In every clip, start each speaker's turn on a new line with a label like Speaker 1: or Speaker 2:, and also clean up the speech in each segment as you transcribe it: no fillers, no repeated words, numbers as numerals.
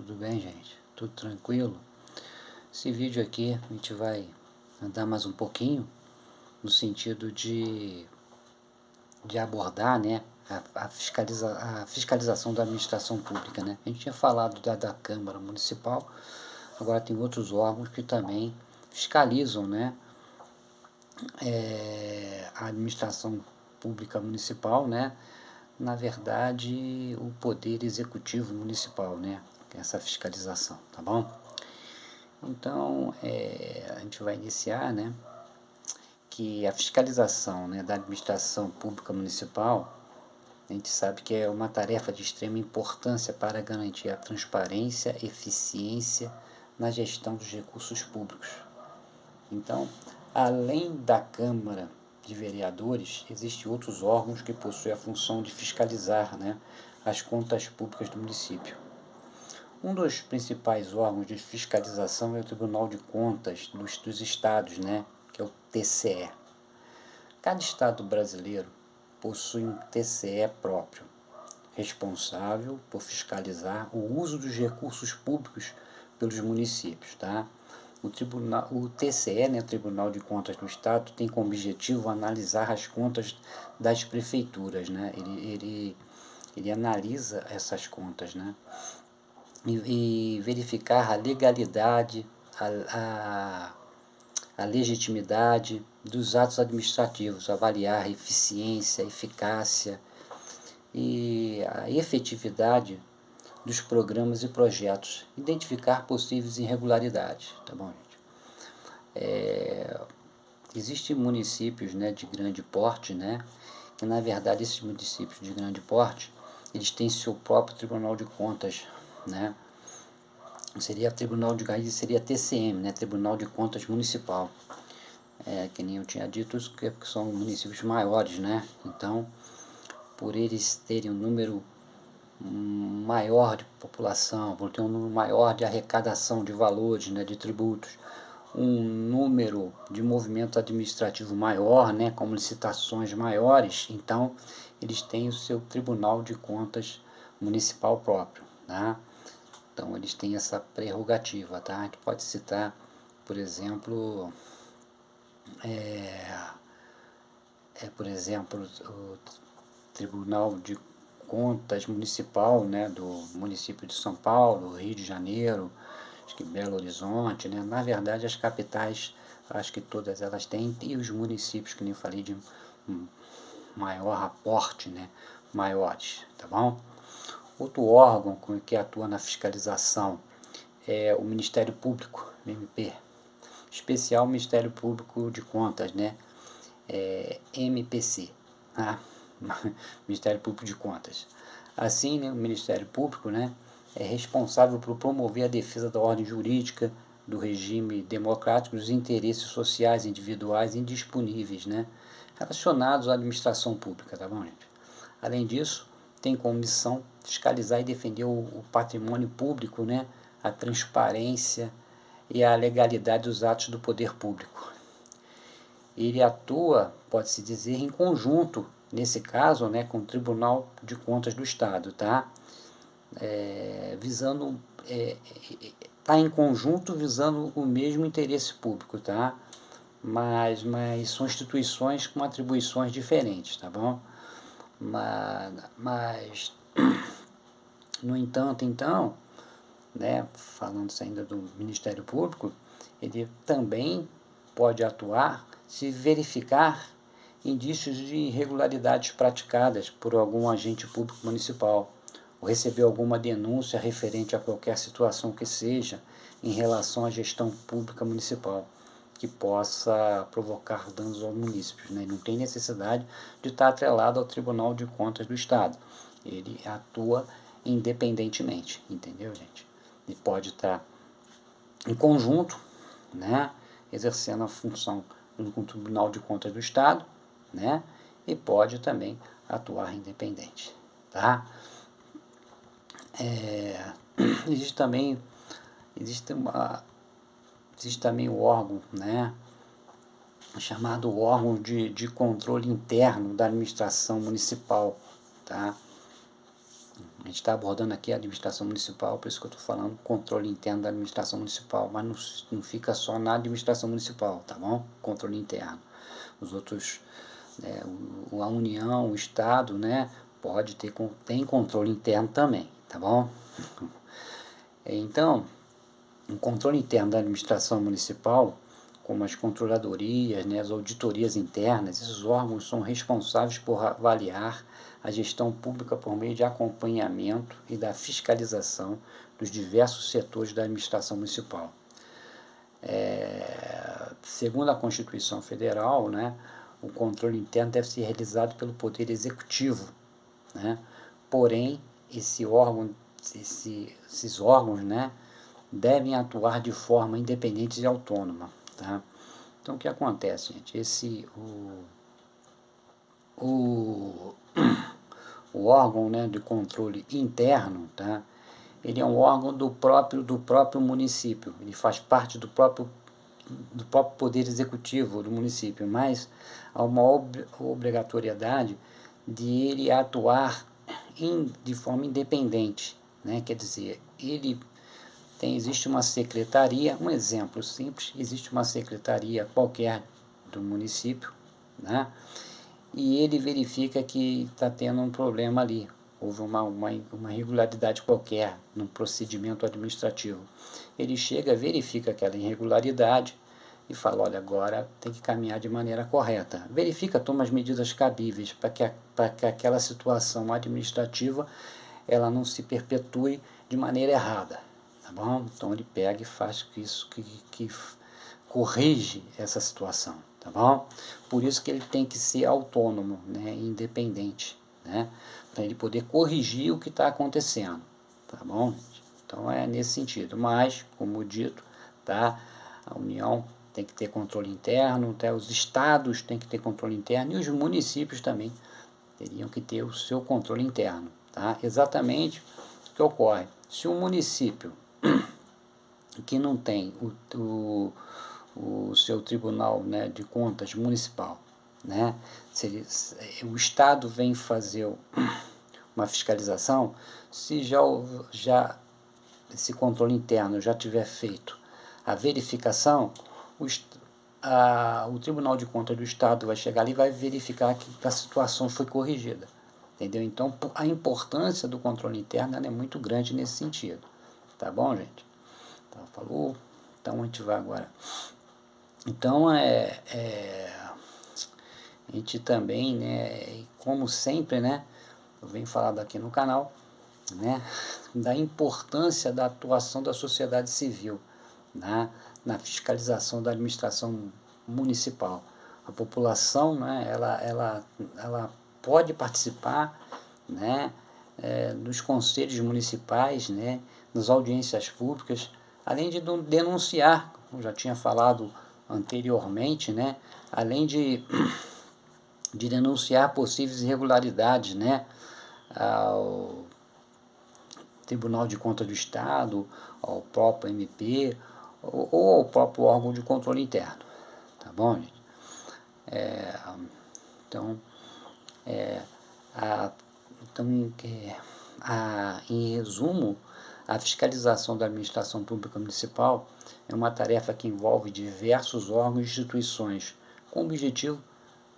Speaker 1: Tudo bem, gente? Tudo tranquilo? Esse vídeo aqui a gente vai andar mais um pouquinho no sentido de abordar, né, a fiscalização da administração pública, né? A gente tinha falado da Câmara Municipal, agora tem outros órgãos que também fiscalizam, né, a administração pública municipal, né? Na verdade, o poder executivo municipal, né? Essa fiscalização, tá bom? Então, a gente vai iniciar, né, que a fiscalização, né, da administração pública municipal, a gente sabe que é uma tarefa de extrema importância para garantir a transparência, eficiência na gestão dos recursos públicos. Então, além da Câmara de Vereadores, existem outros órgãos que possuem a função de fiscalizar, né, as contas públicas do município. Um dos principais órgãos de fiscalização é o Tribunal de Contas dos Estados, né, que é o TCE. Cada estado brasileiro possui um TCE próprio, responsável por fiscalizar o uso dos recursos públicos pelos municípios. Tá? O TCE, né, Tribunal de Contas do Estado, tem como objetivo analisar as contas das prefeituras. Né? Ele analisa essas contas, né? E verificar a legalidade, a legitimidade dos atos administrativos, avaliar a eficiência, a eficácia e a efetividade dos programas e projetos, identificar possíveis irregularidades, tá bom, gente? Existem municípios, né, de grande porte, né, que na verdade esses municípios de grande porte, eles têm seu próprio Tribunal de Contas, né? Seria Tribunal de Contas, seria TCM, né, Tribunal de Contas Municipal. Que nem eu tinha dito, que são municípios maiores, né? Então, por eles terem um número maior de população, por ter um número maior de arrecadação de valores, né, de tributos, um número de movimento administrativo maior, né, como licitações maiores, então eles têm o seu Tribunal de Contas Municipal próprio, tá? Então eles têm essa prerrogativa, tá? A gente pode citar, por exemplo, o Tribunal de Contas Municipal, né, do município de São Paulo, Rio de Janeiro, acho que Belo Horizonte, né? Na verdade, as capitais, acho que todas elas têm, e os municípios, que nem falei, de maior aporte, né, maiores, tá bom? Outro órgão que atua na fiscalização é o Ministério Público, MP, especial Ministério Público de Contas, né, MPC, tá? Ministério Público de Contas. Assim, né, o Ministério Público, né, é responsável por promover a defesa da ordem jurídica, do regime democrático, dos interesses sociais individuais indisponíveis, né, relacionados à administração pública, tá bom, gente? Além disso, tem como missão fiscalizar e defender o patrimônio público, né, a transparência e a legalidade dos atos do poder público. Ele atua, pode-se dizer, em conjunto, nesse caso, né, com o Tribunal de Contas do Estado, tá? Visando, tá em conjunto visando o mesmo interesse público, tá? Mas são instituições com atribuições diferentes, tá bom? Mas no entanto, então, né, falando ainda do Ministério Público, ele também pode atuar se verificar indícios de irregularidades praticadas por algum agente público municipal, ou receber alguma denúncia referente a qualquer situação que seja em relação à gestão pública municipal, que possa provocar danos aos municípios. Né? Não tem necessidade de estar atrelado ao Tribunal de Contas do Estado. Ele atua independentemente, entendeu, gente? Ele pode estar em conjunto, né, exercendo a função com o Tribunal de Contas do Estado, né, e pode também atuar independente, tá? Existe também existe uma existe também o órgão, né, chamado órgão de controle interno da administração municipal, tá? A gente está abordando aqui a administração municipal, por isso que eu estou falando controle interno da administração municipal, mas não fica só na administração municipal, tá bom? Controle interno. Os outros, a União, o Estado, né, tem controle interno também, tá bom? Então, o controle interno da administração municipal, como as controladorias, né, as auditorias internas, esses órgãos são responsáveis por avaliar a gestão pública por meio de acompanhamento e da fiscalização dos diversos setores da administração municipal. Segundo a Constituição Federal, né, o controle interno deve ser realizado pelo Poder Executivo, né? Porém, esses órgãos, né, devem atuar de forma independente e autônoma, tá? Então, o que acontece, gente? O, o órgão, né, de controle interno, tá? Ele é um órgão do próprio município, ele faz parte do próprio poder executivo do município, mas há uma obrigatoriedade de ele atuar de forma independente, né? Quer dizer, existe uma secretaria, um exemplo simples, existe uma secretaria qualquer do município, né? E ele verifica que está tendo um problema ali, houve uma irregularidade qualquer no procedimento administrativo. Ele chega, verifica aquela irregularidade e fala, olha, agora tem que caminhar de maneira correta. Verifica, toma as medidas cabíveis para que aquela situação administrativa ela não se perpetue de maneira errada, tá bom? Então ele pega e faz isso que corrige essa situação, tá bom? Por isso que ele tem que ser autônomo, né, independente, né, para ele poder corrigir o que está acontecendo, tá bom? Então é nesse sentido, mas, como dito, tá, a União tem que ter controle interno, tá, os estados têm que ter controle interno e os municípios também teriam que ter o seu controle interno, tá? Exatamente o que ocorre. Se um município que não tem o seu tribunal, né, de contas municipal, né, o Estado vem fazer uma fiscalização, se já esse controle interno já tiver feito a verificação, o Tribunal de Contas do Estado vai chegar ali e vai verificar que a situação foi corrigida. Entendeu? Então, a importância do controle interno é muito grande nesse sentido. Tá bom, gente? Então, falou. Então, a gente vai agora. Então, a gente também, né, como sempre, né, eu venho falando aqui no canal, né, da importância da atuação da sociedade civil, né, na fiscalização da administração municipal. A população, né, ela pode participar, né, dos conselhos municipais, né, nas audiências públicas, além de denunciar, como já tinha falado anteriormente, né, além de denunciar possíveis irregularidades, né, ao Tribunal de Contas do Estado, ao próprio MP ou ao próprio órgão de controle interno. Tá bom, gente? Então, em resumo, a fiscalização da administração pública municipal é uma tarefa que envolve diversos órgãos e instituições, com o objetivo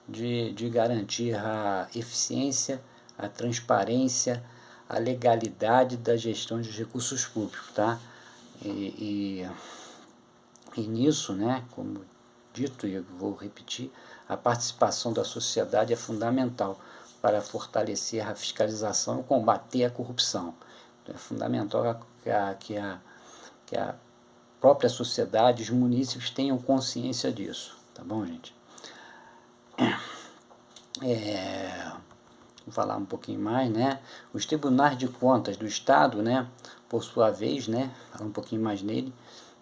Speaker 1: de garantir a eficiência, a transparência, a legalidade da gestão dos recursos públicos, tá? E nisso, né, como dito, e eu vou repetir, a participação da sociedade é fundamental para fortalecer a fiscalização e combater a corrupção. Então, é fundamental que a própria sociedade, os munícipes tenham consciência disso, tá bom, gente? Vou falar um pouquinho mais, né? Os tribunais de contas do Estado, né, por sua vez, né, falar um pouquinho mais nele,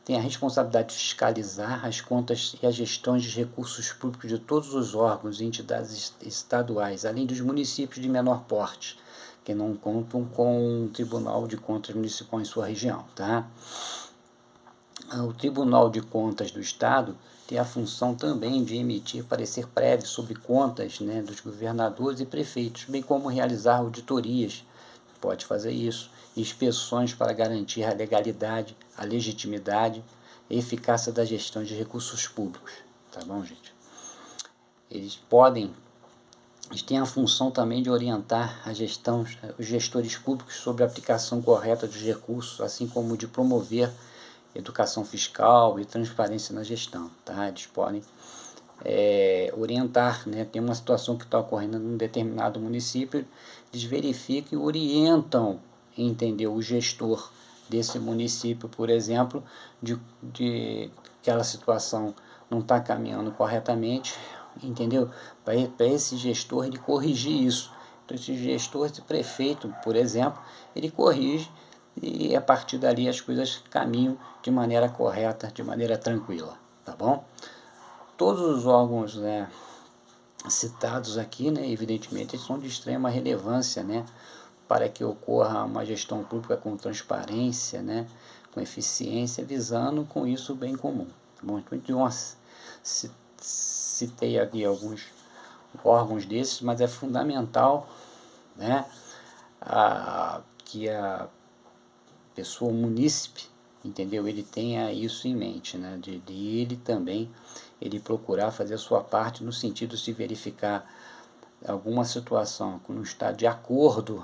Speaker 1: tem a responsabilidade de fiscalizar as contas e as gestões de recursos públicos de todos os órgãos e entidades estaduais, além dos municípios de menor porte, que não contam com um Tribunal de Contas Municipal em sua região, tá? O Tribunal de Contas do Estado tem a função também de emitir parecer prévio sobre contas, né, dos governadores e prefeitos, bem como realizar auditorias pode fazer isso. Inspeções para garantir a legalidade, a legitimidade e eficácia da gestão de recursos públicos. Tá bom, gente? Eles têm a função também de orientar a gestão, os gestores públicos sobre a aplicação correta dos recursos, assim como de promover educação fiscal e transparência na gestão. Tá? Eles podem orientar, né? Tem uma situação que está ocorrendo em um determinado município, eles verificam e orientam, entendeu, o gestor desse município, por exemplo, de aquela situação não está caminhando corretamente, entendeu? Para esse gestor ele corrigir isso. Então esse gestor, esse prefeito, por exemplo, ele corrige e a partir dali as coisas caminham de maneira correta, de maneira tranquila, tá bom? Todos os órgãos, né, citados aqui, né, evidentemente, são de extrema relevância, né, para que ocorra uma gestão pública com transparência, né, com eficiência, visando com isso o bem comum. Tá bom? Então, citei aqui alguns órgãos desses, mas é fundamental, né, que a pessoa, o munícipe, entendeu? Ele tenha isso em mente, né, de ele também ele procurar fazer a sua parte no sentido de verificar alguma situação que não está de acordo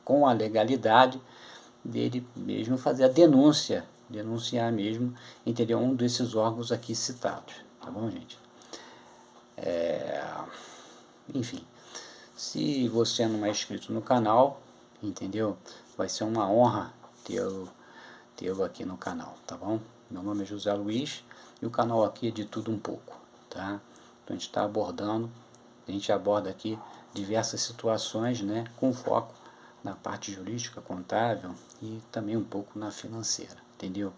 Speaker 1: com a legalidade, dele mesmo fazer a denúncia, denunciar mesmo, entendeu? Um desses órgãos aqui citados, tá bom, gente? Enfim, se você não é inscrito no canal, entendeu? Vai ser uma honra tê-lo aqui no canal, tá bom? Meu nome é José Luiz e o canal aqui é de tudo um pouco, tá? Então a gente aborda aqui diversas situações, né, com foco na parte jurídica, contábil e também um pouco na financeira, entendeu?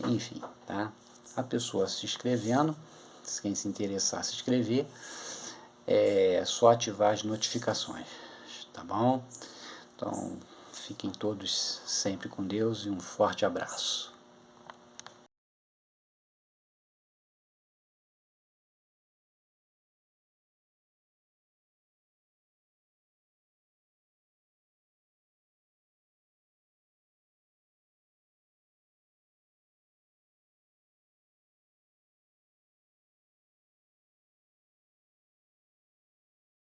Speaker 1: Enfim, tá? A pessoa se inscrevendo, quem se interessar se inscrever, é só ativar as notificações, tá bom? Então, fiquem todos sempre com Deus e um forte abraço.